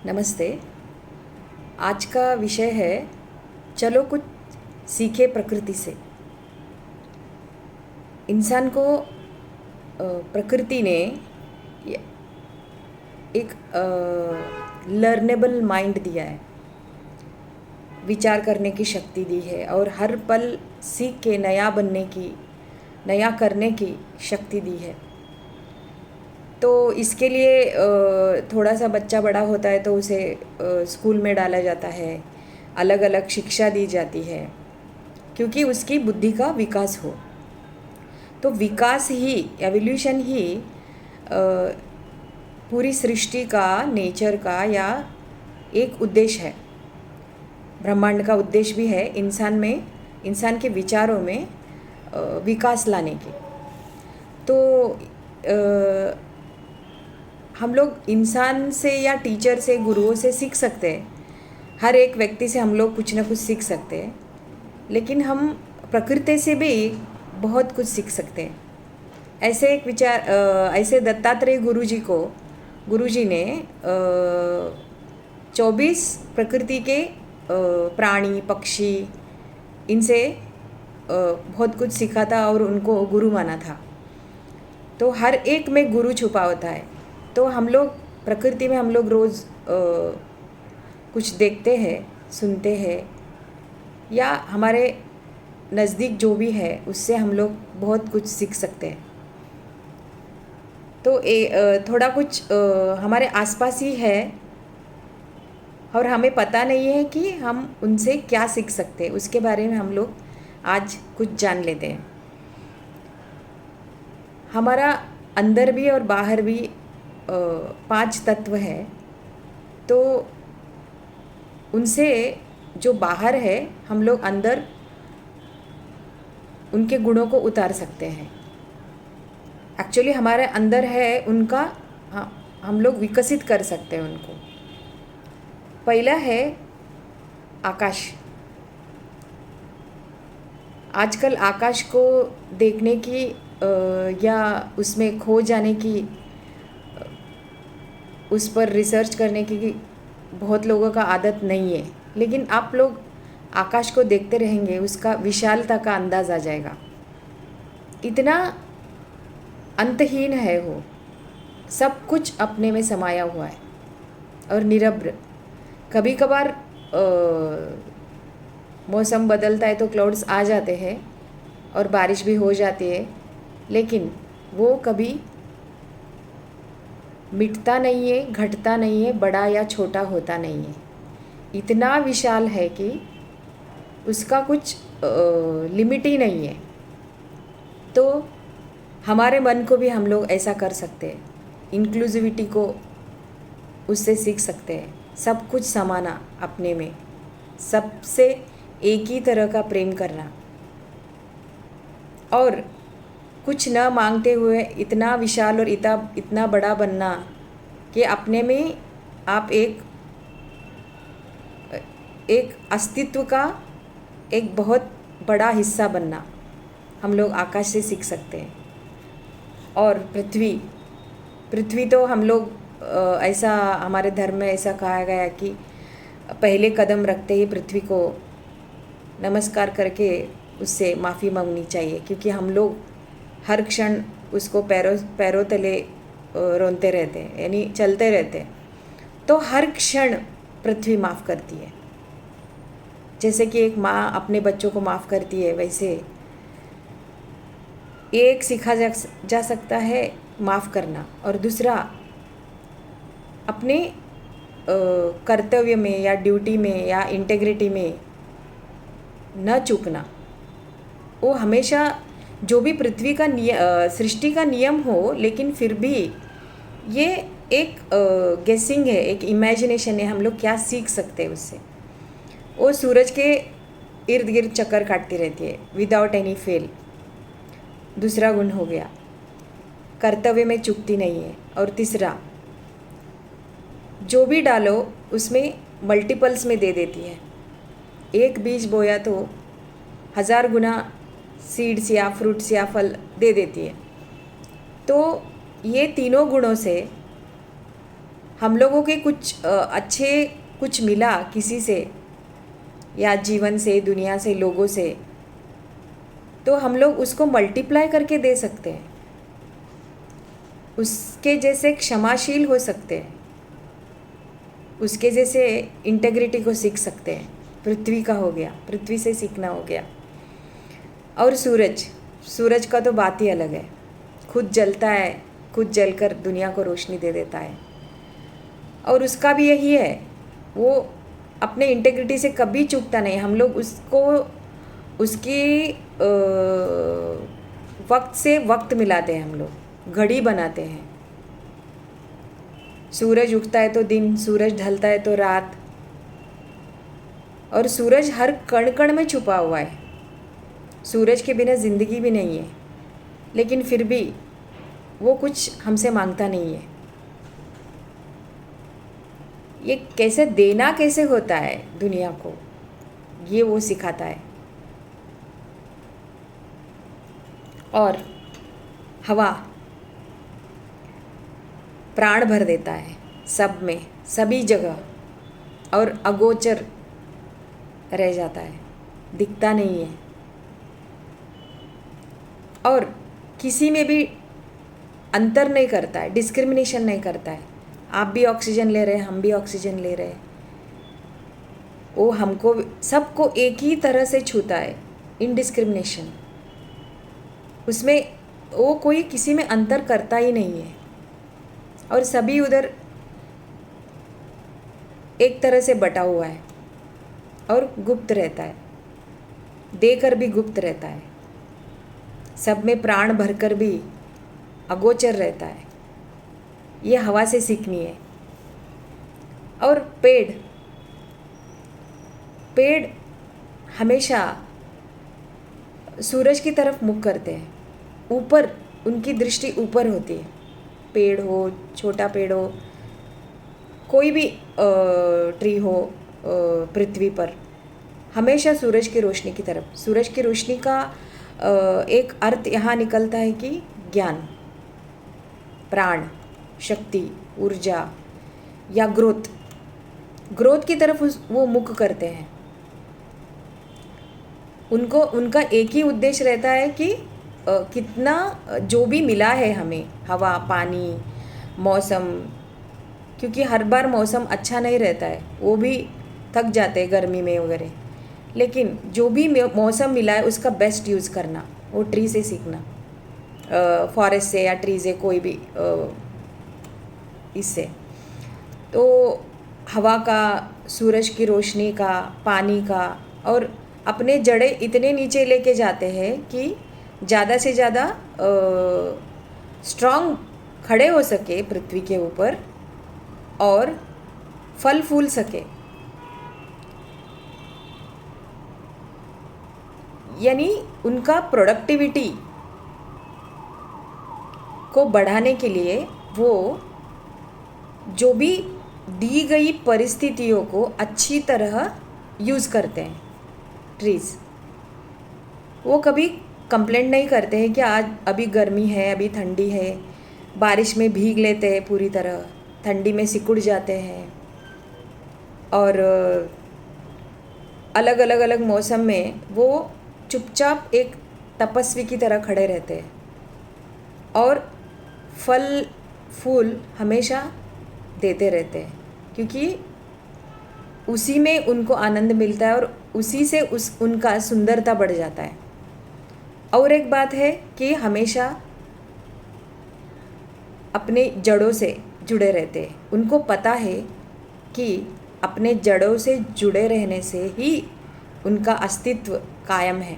नमस्ते। आज का विषय है चलो कुछ सीखे प्रकृति से। इंसान को प्रकृति ने एक लर्नेबल माइंड दिया है, विचार करने की शक्ति दी है और हर पल सीख के नया बनने की, नया करने की शक्ति दी है। तो इसके लिए थोड़ा सा बच्चा बड़ा होता है तो उसे स्कूल में डाला जाता है, अलग अलग शिक्षा दी जाती है क्योंकि उसकी बुद्धि का विकास हो। तो विकास ही, एवोल्यूशन ही पूरी सृष्टि का, नेचर का या एक उद्देश्य है। ब्रह्मांड का उद्देश्य भी है इंसान में, इंसान के विचारों में विकास लाने की। तो हम लोग इंसान से या टीचर से, गुरुओं से सीख सकते हैं। हर एक व्यक्ति से हम लोग कुछ ना कुछ सीख सकते हैं, लेकिन हम प्रकृति से भी बहुत कुछ सीख सकते हैं। ऐसे एक विचार, ऐसे दत्तात्रेय गुरुजी ने 24 प्रकृति के प्राणी, पक्षी, इनसे बहुत कुछ सीखा था और उनको गुरु माना था। तो हर एक में गुरु छुपा होता है। तो हम लोग प्रकृति में, हम लोग रोज़ कुछ देखते हैं, सुनते हैं, या हमारे नज़दीक जो भी है उससे हम लोग बहुत कुछ सीख सकते हैं। तो थोड़ा कुछ हमारे आसपास ही है और हमें पता नहीं है कि हम उनसे क्या सीख सकते हैं। उसके बारे में हम लोग आज कुछ जान लेते हैं। हमारा अंदर भी और बाहर भी 5 तत्व है। तो उनसे जो बाहर है, हम लोग अंदर उनके गुणों को उतार सकते हैं। एक्चुअली हमारे अंदर है उनका, हम लोग विकसित कर सकते हैं उनको। पहला है आकाश। आजकल आकाश को देखने की या उसमें खो जाने की, उस पर रिसर्च करने की बहुत लोगों का आदत नहीं है। लेकिन आप लोग आकाश को देखते रहेंगे, उसका विशालता का अंदाज़ आ जाएगा। इतना अंतहीन है वो, सब कुछ अपने में समाया हुआ है और निरभ्र। कभी कभार मौसम बदलता है तो क्लाउड्स आ जाते हैं और बारिश भी हो जाती है, लेकिन वो कभी मिटता नहीं है, घटता नहीं है, बड़ा या छोटा होता नहीं है। इतना विशाल है कि उसका कुछ लिमिट ही नहीं है। तो हमारे मन को भी हम लोग ऐसा कर सकते हैं, इंक्लूसिविटी को उससे सीख सकते हैं। सब कुछ समाना अपने में, सबसे एक ही तरह का प्रेम करना और कुछ न मांगते हुए इतना विशाल और इतना बड़ा बनना कि अपने में आप एक अस्तित्व का एक बहुत बड़ा हिस्सा बनना, हम लोग आकाश से सीख सकते हैं। और पृथ्वी तो हम लोग ऐसा, हमारे धर्म में ऐसा कहा गया है कि पहले कदम रखते ही पृथ्वी को नमस्कार करके उससे माफ़ी मांगनी चाहिए, क्योंकि हम लोग हर क्षण उसको पैरों तले रोनते रहते हैं, यानी चलते रहते हैं। तो हर क्षण पृथ्वी माफ़ करती है। जैसे कि एक माँ अपने बच्चों को माफ़ करती है, वैसे एक सीखा जा सकता है माफ़ करना। और दूसरा, अपने कर्तव्य में या ड्यूटी में या इंटेग्रिटी में न चूकना। वो हमेशा, जो भी पृथ्वी का सृष्टि का नियम हो, लेकिन फिर भी ये एक गेसिंग है, एक इमेजिनेशन है। हम लोग क्या सीख सकते हैं उससे। वो सूरज के इर्द गिर्द चक्कर काटती रहती है विदाउट एनी फेल। दूसरा गुण हो गया, कर्तव्य में चूकती नहीं है। और तीसरा, जो भी डालो उसमें मल्टीपल्स में दे देती है। एक बीज बोया तो 1000 गुना सीड्स या फ्रूट्स या फल दे देती है। तो ये तीनों गुणों से हम लोगों के कुछ अच्छे कुछ मिला किसी से या जीवन से, दुनिया से, लोगों से, तो हम लोग उसको मल्टीप्लाई करके दे सकते हैं, उसके जैसे क्षमाशील हो सकते हैं, उसके जैसे इंटेग्रिटी को सीख सकते हैं। पृथ्वी का हो गया, पृथ्वी से सीखना हो गया। और सूरज का तो बात ही अलग है, खुद जलता है, खुद जलकर दुनिया को रोशनी दे देता है। और उसका भी यही है, वो अपने इंटेग्रिटी से कभी चूकता नहीं। हम लोग उसको उसकी वक्त से वक्त मिलाते हैं, हम लोग घड़ी बनाते हैं। सूरज उगता है तो दिन, सूरज ढलता है तो रात, और सूरज हर कण कण में छुपा हुआ है। सूरज के बिना ज़िंदगी भी नहीं है, लेकिन फिर भी वो कुछ हमसे मांगता नहीं है। ये कैसे देना कैसे होता है दुनिया को, ये वो सिखाता है। और हवा प्राण भर देता है सब में, सभी जगह, और अगोचर रह जाता है, दिखता नहीं है, और किसी में भी अंतर नहीं करता है, डिस्क्रिमिनेशन नहीं करता है। आप भी ऑक्सीजन ले रहे हैं, हम भी ऑक्सीजन ले रहे हैं, वो हमको सबको एक ही तरह से छूता है, इनडिस्क्रिमिनेशन। उसमें वो कोई किसी में अंतर करता ही नहीं है, और सभी उधर एक तरह से बटा हुआ है और गुप्त रहता है, देकर भी गुप्त रहता है, सब में प्राण भरकर भी अगोचर रहता है। ये हवा से सीखनी है। और पेड़ हमेशा सूरज की तरफ मुख करते हैं, ऊपर, उनकी दृष्टि ऊपर होती है। पेड़ हो, छोटा पेड़ हो, कोई भी ट्री हो पृथ्वी पर, हमेशा सूरज की रोशनी की तरफ। सूरज की रोशनी का एक अर्थ यहाँ निकलता है कि ज्ञान, प्राण, शक्ति, ऊर्जा या ग्रोथ की तरफ वो मुख करते हैं। उनका एक ही उद्देश्य रहता है कि कितना जो भी मिला है हमें, हवा, पानी, मौसम, क्योंकि हर बार मौसम अच्छा नहीं रहता है, वो भी थक जाते हैं गर्मी में वगैरह, लेकिन जो भी मौसम मिला है उसका बेस्ट यूज़ करना, वो ट्री से सीखना, फॉरेस्ट से या ट्री से, कोई भी इससे। तो हवा का, सूरज की रोशनी का, पानी का, और अपने जड़ें इतने नीचे लेके जाते हैं कि ज़्यादा से ज़्यादा स्ट्रॉन्ग खड़े हो सके पृथ्वी के ऊपर और फल फूल सके। यानी उनका प्रोडक्टिविटी को बढ़ाने के लिए वो जो भी दी गई परिस्थितियों को अच्छी तरह यूज़ करते हैं। ट्रीज़ वो कभी कंप्लेंट नहीं करते हैं कि आज अभी गर्मी है, अभी ठंडी है, बारिश में भीग लेते हैं पूरी तरह, ठंडी में सिकुड़ जाते हैं, और अलग अलग मौसम में वो चुपचाप एक तपस्वी की तरह खड़े रहते हैं, और फल फूल हमेशा देते रहते हैं, क्योंकि उसी में उनको आनंद मिलता है और उसी से उनका सुंदरता बढ़ जाता है। और एक बात है कि हमेशा अपने जड़ों से जुड़े रहते हैं। उनको पता है कि अपने जड़ों से जुड़े रहने से ही उनका अस्तित्व कायम है।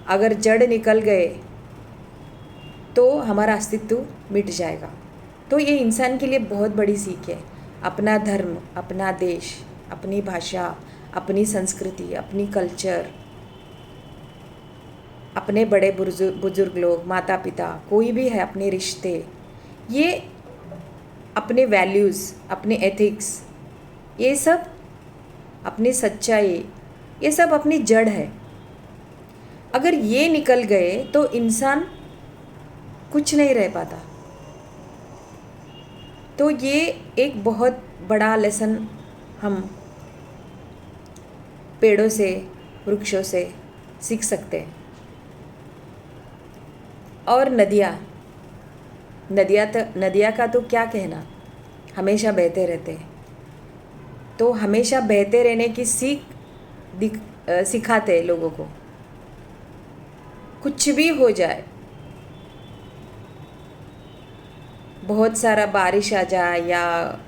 अगर जड़ निकल गए तो हमारा अस्तित्व मिट जाएगा। तो ये इंसान के लिए बहुत बड़ी सीख है। अपना धर्म, अपना देश, अपनी भाषा, अपनी संस्कृति, अपनी कल्चर, अपने बड़े बुजुर्ग लोग, माता पिता, कोई भी है, अपने रिश्ते, ये अपने वैल्यूज़, अपने एथिक्स, ये सब अपनी सच्चाई, ये सब अपनी जड़ है। अगर ये निकल गए तो इंसान कुछ नहीं रह पाता। तो ये एक बहुत बड़ा लेसन हम पेड़ों से, वृक्षों से सीख सकते हैं। और नदियाँ का तो क्या कहना, हमेशा बहते रहते हैं। तो हमेशा बहते रहने की सिखाते हैं लोगों को। कुछ भी हो जाए, बहुत सारा बारिश आ जाए या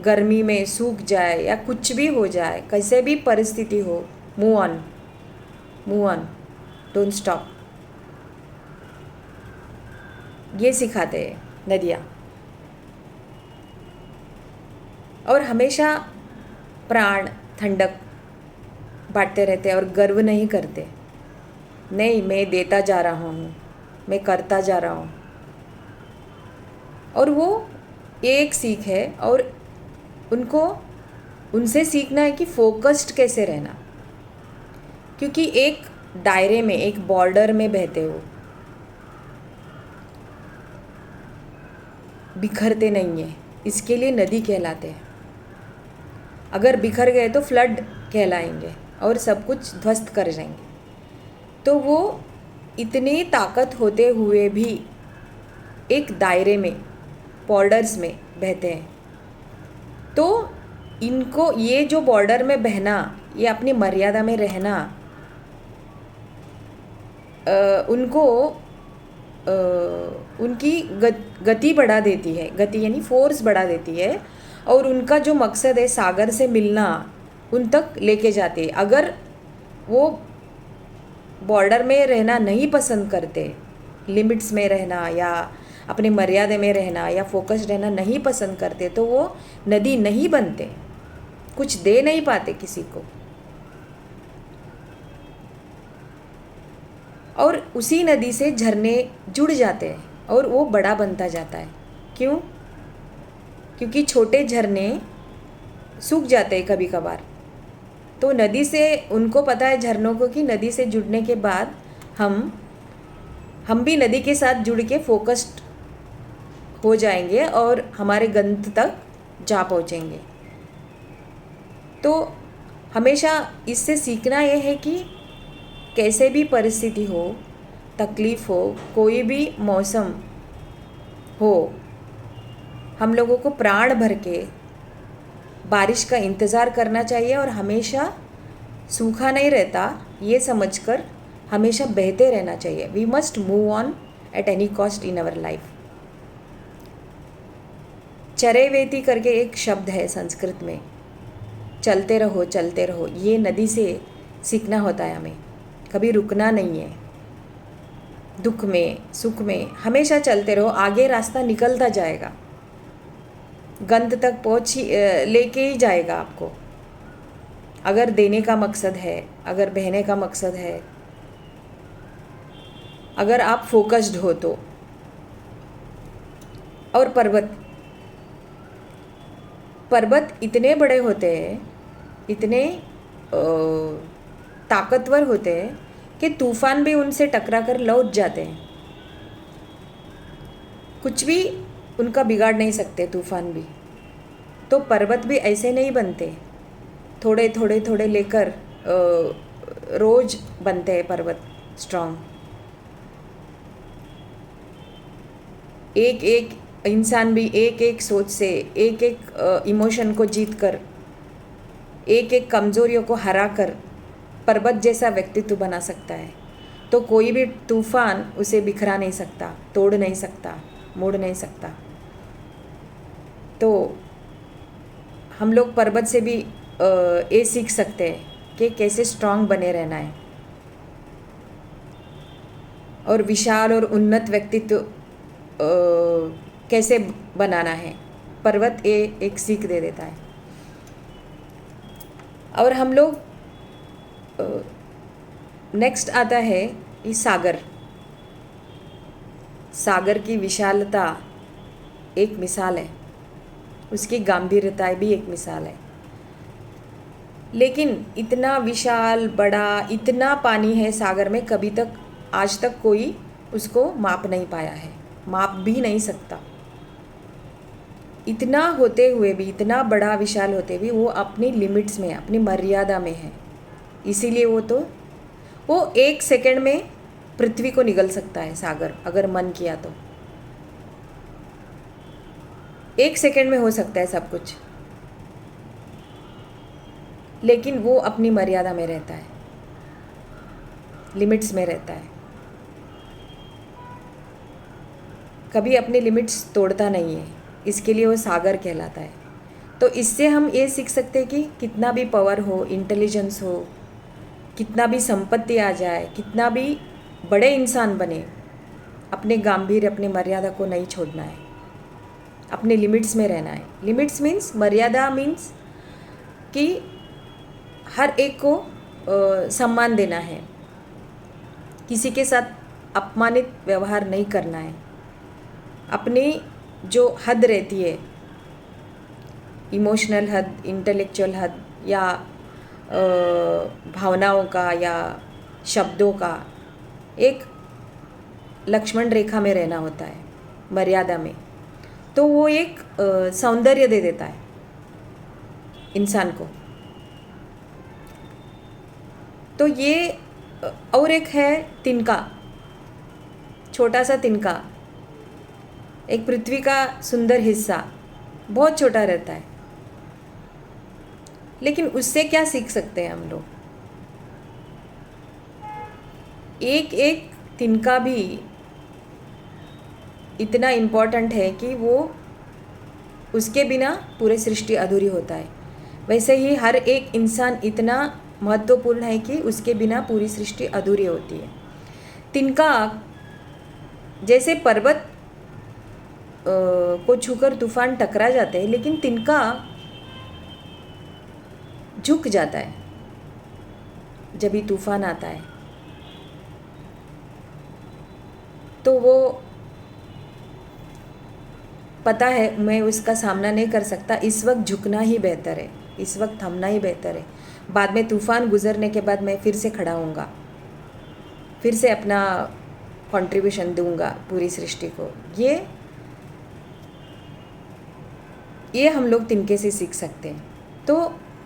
गर्मी में सूख जाए या कुछ भी हो जाए, कैसे भी परिस्थिति हो, मूव ऑन, डोंट स्टॉप, ये सिखाते हैं नदियाँ। और हमेशा प्राण ठंडक बांटते रहते हैं और गर्व नहीं करते। नहीं, मैं देता जा रहा हूँ, मैं करता जा रहा हूँ। और वो एक सीख है। और उनसे सीखना है कि फोकस्ड कैसे रहना, क्योंकि एक दायरे में, एक बॉर्डर में बहते हो, बिखरते नहीं है। इसके लिए नदी कहलाते हैं। अगर बिखर गए तो फ्लड कहलाएंगे और सब कुछ ध्वस्त कर जाएंगे। तो वो इतनी ताकत होते हुए भी एक दायरे में, बॉर्डर्स में बहते हैं। तो इनको ये जो बॉर्डर में बहना, ये अपनी मर्यादा में रहना, उनको उनकी गति बढ़ा देती है। गति यानी फोर्स बढ़ा देती है। और उनका जो मकसद है सागर से मिलना, उन तक लेके जाते हैं। अगर वो बॉर्डर में रहना नहीं पसंद करते, लिमिट्स में रहना या अपने मर्यादे में रहना या फोकस्ड रहना नहीं पसंद करते, तो वो नदी नहीं बनते, कुछ दे नहीं पाते किसी को। और उसी नदी से झरने जुड़ जाते हैं और वो बड़ा बनता जाता है। क्यों? क्योंकि छोटे झरने सूख जाते हैं कभी कभार। तो नदी से, उनको पता है झरनों को कि नदी से जुड़ने के बाद हम भी नदी के साथ जुड़ के फोकस्ड हो जाएंगे और हमारे गंतव्य तक जा पहुँचेंगे। तो हमेशा इससे सीखना यह है कि कैसे भी परिस्थिति हो, तकलीफ़ हो, कोई भी मौसम हो, हम लोगों को प्राण भर के बारिश का इंतज़ार करना चाहिए और हमेशा सूखा नहीं रहता, ये समझकर हमेशा बहते रहना चाहिए। We must move on at any cost in our life. चरैवेति करके एक शब्द है संस्कृत में, चलते रहो चलते रहो। ये नदी से सीखना होता है हमें, कभी रुकना नहीं है। दुख में, सुख में हमेशा चलते रहो, आगे रास्ता निकलता जाएगा, गंत तक लेके ही जाएगा आपको। अगर देने का मकसद है, अगर बहने का मकसद है, अगर आप फोकस्ड हो तो। और पर्वत इतने बड़े होते हैं, इतने ताकतवर होते हैं कि तूफान भी उनसे टकरा कर लौट जाते हैं। कुछ भी उनका बिगाड़ नहीं सकते तूफान भी। तो पर्वत भी ऐसे नहीं बनते, थोड़े थोड़े थोड़े लेकर रोज बनते हैं पर्वत स्ट्रॉन्ग। एक एक इंसान भी एक एक सोच से, एक एक इमोशन को जीत कर, एक एक कमज़ोरियों को हरा कर पर्वत जैसा व्यक्तित्व बना सकता है। तो कोई भी तूफान उसे बिखरा नहीं सकता, तोड़ नहीं सकता, मोड़ नहीं सकता। तो हम लोग पर्वत से भी ये सीख सकते हैं कि कैसे स्ट्रांग बने रहना है और विशाल और उन्नत व्यक्तित्व कैसे बनाना है। पर्वत ये एक सीख दे देता है। और हम लोग नेक्स्ट आता है ये सागर। सागर की विशालता एक मिसाल है, उसकी गंभीरता भी एक मिसाल है। लेकिन इतना विशाल, बड़ा, इतना पानी है सागर में, कभी तक, आज तक कोई उसको माप नहीं पाया है, माप भी नहीं सकता। इतना होते हुए भी, इतना बड़ा विशाल होते भी वो अपनी लिमिट्स में, अपनी मर्यादा में है। इसीलिए वो 1 सेकंड में पृथ्वी को निगल सकता है सागर, अगर मन किया तो 1 सेकंड में हो सकता है सब कुछ। लेकिन वो अपनी मर्यादा में रहता है, लिमिट्स में रहता है, कभी अपनी लिमिट्स तोड़ता नहीं है। इसके लिए वो सागर कहलाता है। तो इससे हम ये सीख सकते हैं कि कितना भी पावर हो, इंटेलिजेंस हो, कितना भी संपत्ति आ जाए, कितना भी बड़े इंसान बने, अपने गांभीर्य, अपने मर्यादा को नहीं छोड़ना है, अपने लिमिट्स में रहना है। लिमिट्स मीन्स, मर्यादा मीन्स कि हर एक को सम्मान देना है, किसी के साथ अपमानित व्यवहार नहीं करना है। अपनी जो हद रहती है, इमोशनल हद, इंटेलेक्चुअल हद, या भावनाओं का या शब्दों का, एक लक्ष्मण रेखा में रहना होता है, मर्यादा में। तो वो एक सौंदर्य दे देता है इंसान को। तो ये और एक है तिनका, छोटा सा तिनका, एक पृथ्वी का सुंदर हिस्सा, बहुत छोटा रहता है, लेकिन उससे क्या सीख सकते हैं हम लोग? एक एक तिनका भी इतना इम्पोर्टेंट है कि वो, उसके बिना पूरी सृष्टि अधूरी होता है। वैसे ही हर एक इंसान इतना महत्वपूर्ण है कि उसके बिना पूरी सृष्टि अधूरी होती है। तिनका जैसे पर्वत को छूकर तूफान टकरा जाते हैं, लेकिन तिनका झुक जाता है जब भी तूफान आता है। तो वो पता है मैं उसका सामना नहीं कर सकता, इस वक्त झुकना ही बेहतर है, इस वक्त थमना ही बेहतर है। बाद में तूफान गुजरने के बाद मैं फिर से खड़ा होऊंगा, फिर से अपना कंट्रीब्यूशन दूंगा पूरी सृष्टि को। ये हम लोग तिनके से सीख सकते हैं। तो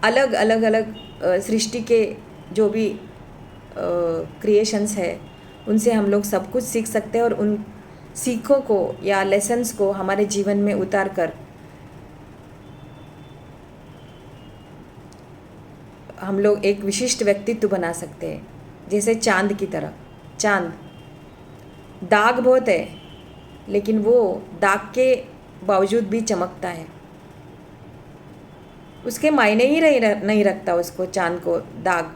अलग अलग अलग सृष्टि के जो भी क्रिएशंस है, उनसे हम लोग सब कुछ सीख सकते हैं, और उन सीखों को या लेसन्स को हमारे जीवन में उतार कर हम लोग एक विशिष्ट व्यक्तित्व बना सकते हैं। जैसे चांद की तरह, चांद दाग बहुत है, लेकिन वो दाग के बावजूद भी चमकता है, उसके मायने ही नहीं रखता उसको, चांद को दाग।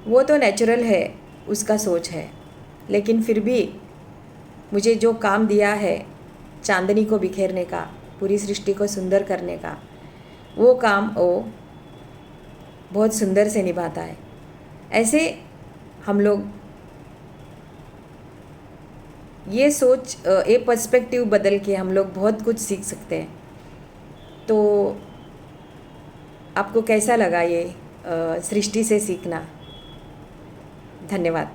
वो तो नेचुरल है, उसका सोच है। लेकिन फिर भी मुझे जो काम दिया है चांदनी को बिखेरने का, पूरी सृष्टि को सुंदर करने का, वो काम वो बहुत सुंदर से निभाता है। ऐसे हम लोग ये सोच, ये पर्सपेक्टिव बदल के हम लोग बहुत कुछ सीख सकते हैं। तो आपको कैसा लगा ये सृष्टि से सीखना? धन्यवाद।